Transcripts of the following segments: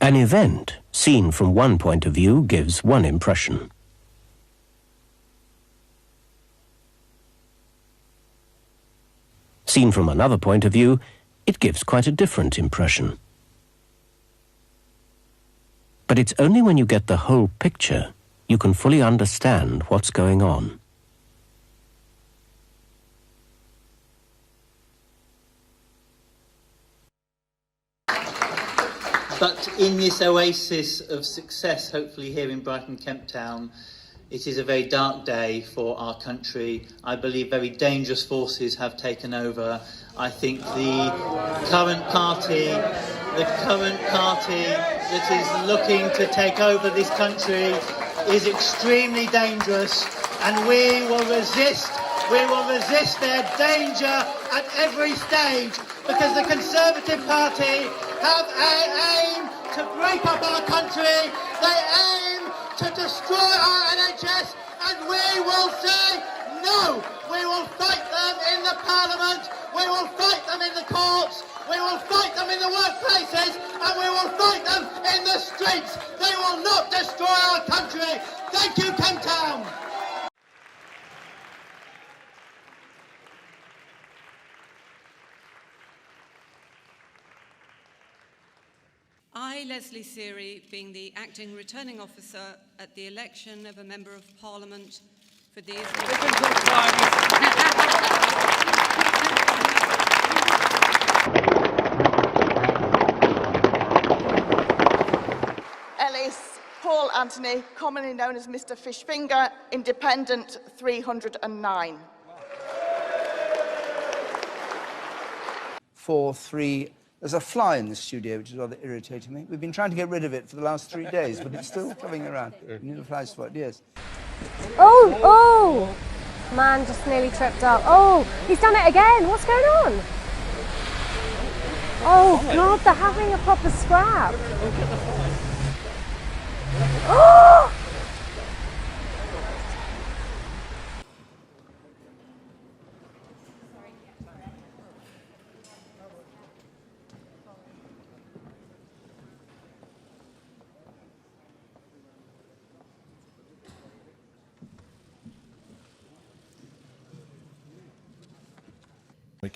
An event, seen from one point of view, gives one impression. Seen from another point of view, it gives quite a different impression. But it's only when you get the whole picture you can fully understand what's going on. But in this oasis of success, hopefully here in Brighton Kemp Town, it is a very dark day for our country. I believe very dangerous forces have taken over. I think the current party that is looking to take over this country is extremely dangerous, and we will resist their danger at every stage, because the Conservative Party have an aim to break up our country. They aim to destroy our NHS, and we will say no. We will fight them in the Parliament, we will fight them in the courts, we will fight them in the workplaces, and we will fight them in the streets. They will not destroy our country. Thank you, Kemp Town. I, Leslie Seary, being the Acting Returning Officer at the election of a Member of Parliament for the Ellis Paul Anthony, commonly known as Mr. Fishfinger, Independent 309. 4-3. There's a fly in the studio, which is rather irritating me. We've been trying to get rid of it for the last 3 days, but it's still coming around. You need a fly spot, yes. Oh! Man just nearly tripped up. Oh, he's done it again. What's going on? Oh, God, they're having a proper scrap. Oh!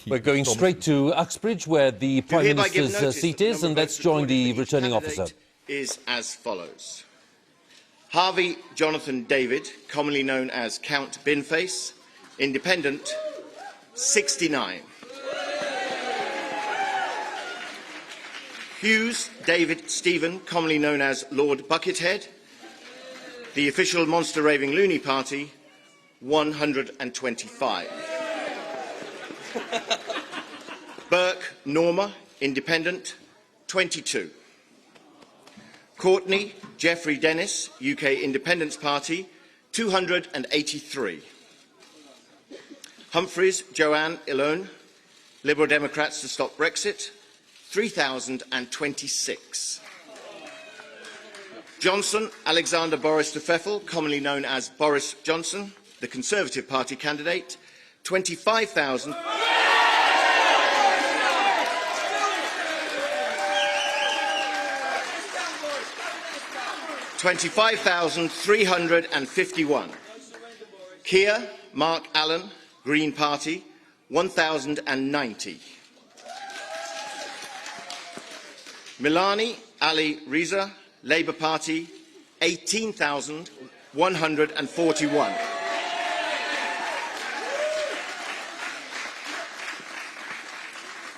We're going straight to Uxbridge, where the Prime Minister's seat is, and let's join the returning officer. Is as follows. Harvey Jonathan David, commonly known as Count Binface, Independent, 69. Hughes David Stephen, commonly known as Lord Buckethead, the official Monster Raving Loony Party, 125. Burke Norma, Independent, 22. Courtney Jeffrey Dennis, UK Independence Party, 283. Humphreys Joanne Ilone, Liberal Democrats to Stop Brexit, 3,026. Johnson Alexander Boris de Pfeffel, commonly known as Boris Johnson, the Conservative Party candidate, 25,000. 25,351. Keir Mark Allen, Green Party, 1,090. Milani Ali Reza, Labour Party, 18,141.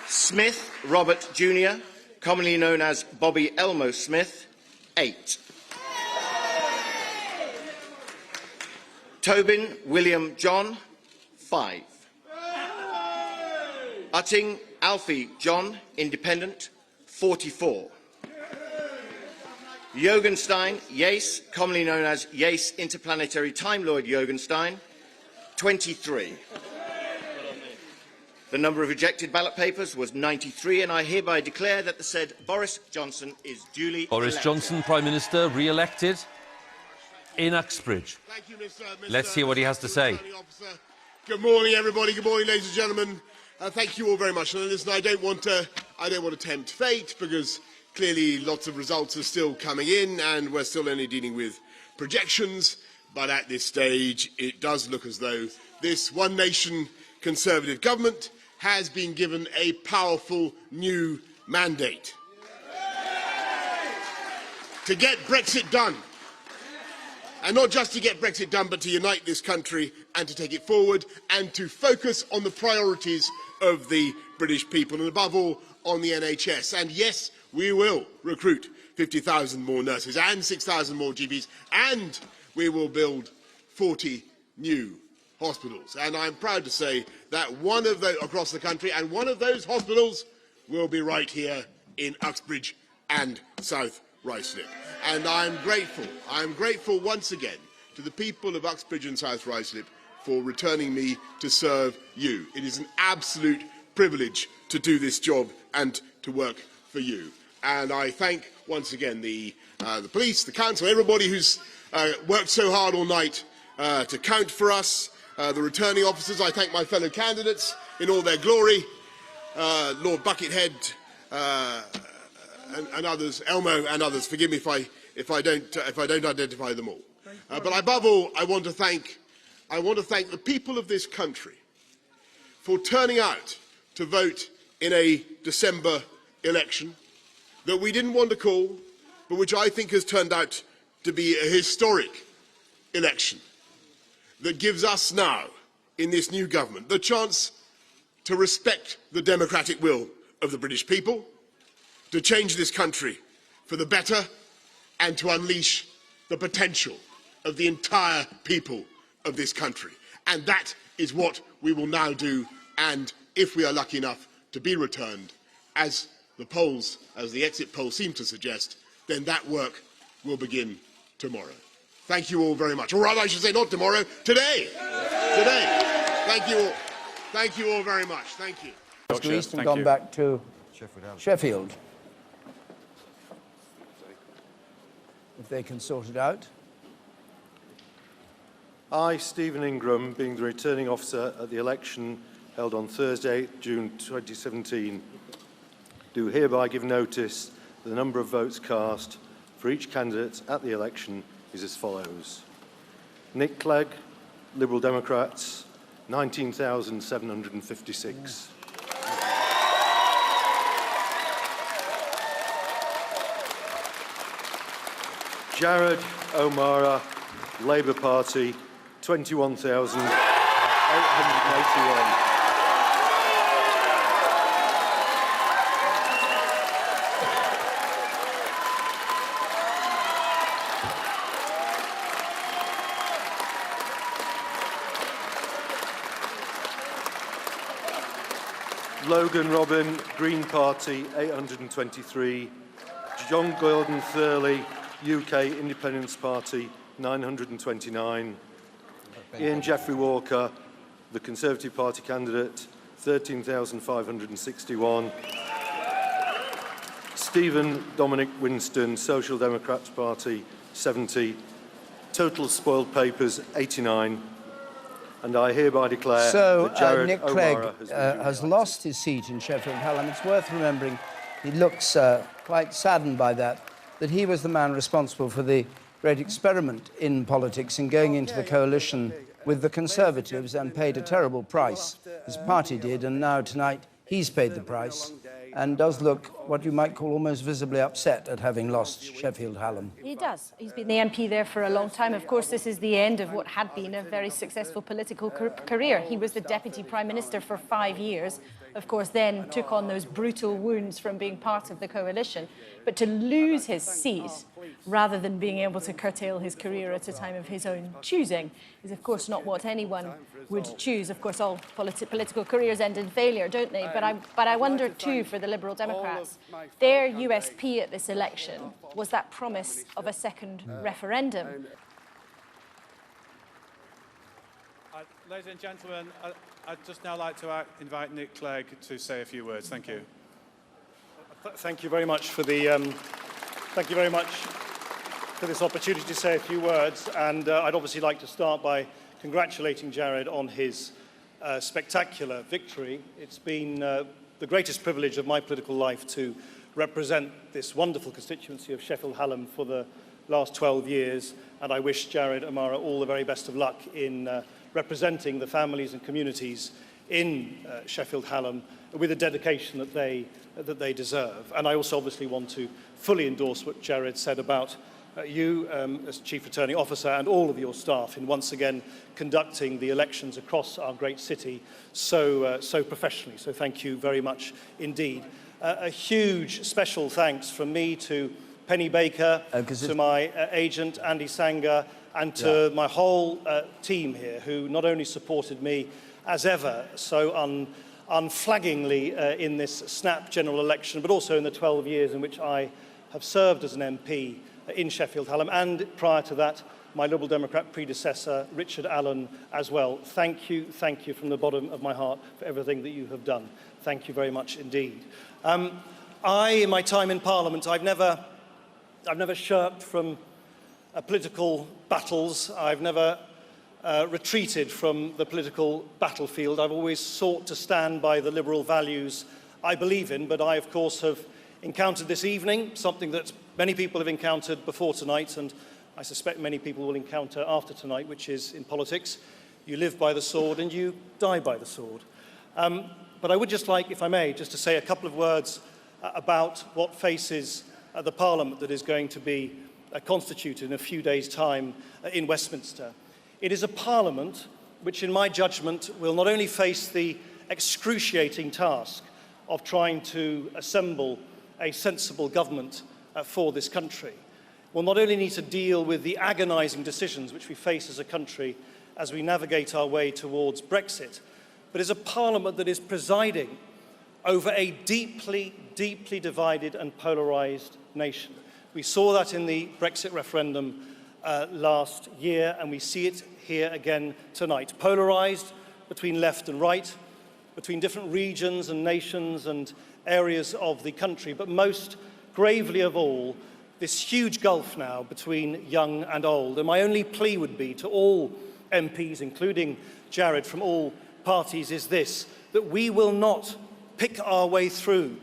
Smith Robert Jr., commonly known as Bobby Elmo Smith, 8. Tobin William John, 5. Utting Alfie John, Independent, 44. Jorgenstein Yace, commonly known as Yace Interplanetary Time Lord Jorgenstein, 23. The number of rejected ballot papers was 93, and I hereby declare that the said Boris Johnson is duly Boris elected. Johnson, Prime Minister, re-elected in Uxbridge. Thank you, Mr. Let's hear what he has to say. Good morning, everybody. Good morning, ladies and gentlemen. Thank you all very much. And listen, I don't want to tempt fate, because Clearly, lots of results are still coming in, and we're still only dealing with projections, but at this stage, it does look as though this One Nation Conservative government has been given a powerful new mandate to get Brexit done. And not just to get Brexit done, but to unite this country and to take it forward and to focus on the priorities of the British people and, above all, on the NHS. And yes, we will recruit 50,000 more nurses and 6,000 more GPs, and we will build 40 new hospitals. And I'm proud to say that one of those across the country, and one of those hospitals will be right here in Uxbridge and South Ruislip. And I'm grateful once again to the people of Uxbridge and South Ruislip for returning me to serve you. It is an absolute privilege to do this job and to work for you. And I thank once again the police, the council, everybody who's worked so hard all night to count for us, the returning officers. I thank my fellow candidates in all their glory, Lord Buckethead, and others, Elmo and others. Forgive me if I don't identify them all. But above all, I want to thank the people of this country for turning out to vote in a December election that we didn't want to call, but which I think has turned out to be a historic election that gives us now, in this new government, the chance to respect the democratic will of the British people, to change this country for the better, and to unleash the potential of the entire people of this country. And that is what we will now do, and if we are lucky enough to be returned, as the exit polls seem to suggest, then that work will begin tomorrow. Thank you all very much. Or rather, I should say not tomorrow, today. Today. Thank you all. Thank you all very much. Thank you. East and gone back to Sheffield. If they can sort it out. I, Stephen Ingram, being the returning officer at the election held on Thursday, June 2017, do hereby give notice that the number of votes cast for each candidate at the election is as follows. Nick Clegg, Liberal Democrats, 19,756. Jared O'Mara, Labour Party, 21,881. Logan Robin, Green Party, 823. John Gordon Thurley, UK Independence Party, 929. Ian Jeffrey Walker, the Conservative Party candidate, 13,561. Stephen Dominic Winston, Social Democrats Party, 70. Total spoiled papers, 89. And I hereby declare that Jared Nick O'Mara Clegg has lost his seat in Sheffield Hallam. It's worth remembering, he looks quite saddened by that he was the man responsible for the great experiment in politics in going into the coalition with the Conservatives and paid a terrible price. His party did, and now tonight he's paid the price and does look what you might call almost visibly upset at having lost Sheffield Hallam. He does. He's been the MP there for a long time. Of course, this is the end of what had been a very successful political career. He was the Deputy Prime Minister for 5 years, of course, then took on those brutal wounds from being part of the coalition. But to lose his seat, rather than being able to curtail his career at a time of his own choosing, is, of course, not what anyone would choose. Of course, all political careers end in failure, don't they? But I wonder, too, for the Liberal Democrats, their USP at this election was that promise of a second referendum. Ladies and gentlemen, I'd just now like to invite Nick Clegg to say a few words. Thank you. Thank you very much for the. Thank you very much for this opportunity to say a few words. And I'd obviously like to start by congratulating Jared on his spectacular victory. It's been the greatest privilege of my political life to represent this wonderful constituency of Sheffield Hallam for the last 12 years, and I wish Jared Amara all the very best of luck in representing the families and communities in Sheffield Hallam with the dedication that they deserve. And I also obviously want to fully endorse what Jared said about you as Chief Returning Officer and all of your staff in once again conducting the elections across our great city so professionally. So thank you very much indeed. A huge special thanks from me to Penny Baker, to my agent Andy Sanger, and to my whole team here, who not only supported me as ever so unflaggingly in this snap general election, but also in the 12 years in which I have served as an MP in Sheffield Hallam, and prior to that, my Liberal Democrat predecessor, Richard Allen, as well. Thank you from the bottom of my heart for everything that you have done. Thank you very much indeed. In my time in Parliament, I've never shirked from political battles. I've never retreated from the political battlefield. I've always sought to stand by the liberal values I believe in, but I, of course, have encountered this evening something that many people have encountered before tonight, and I suspect many people will encounter after tonight, which is in politics, you live by the sword and you die by the sword. But I would just like, if I may, just to say a couple of words about what faces the Parliament that is going to be constituted in a few days' time in Westminster. It is a Parliament which, in my judgment, will not only face the excruciating task of trying to assemble a sensible government for this country, will not only need to deal with the agonising decisions which we face as a country as we navigate our way towards Brexit, but is a Parliament that is presiding over a deeply, deeply divided and polarised nation. We saw that in the Brexit referendum last year, and we see it here again tonight. Polarised between left and right, between different regions and nations and areas of the country, but most gravely of all, this huge gulf now between young and old. And my only plea would be to all MPs, including Jared, from all parties, is this, that we will not pick our way through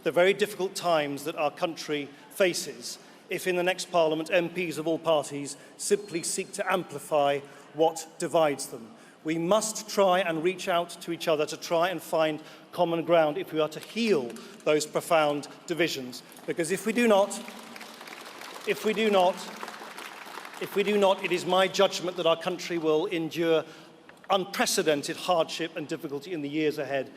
the very difficult times that our country faces if in the next Parliament MPs of all parties simply seek to amplify what divides them. We must try and reach out to each other to try and find common ground if we are to heal those profound divisions. Because if we do not, it is my judgment that our country will endure unprecedented hardship and difficulty in the years ahead.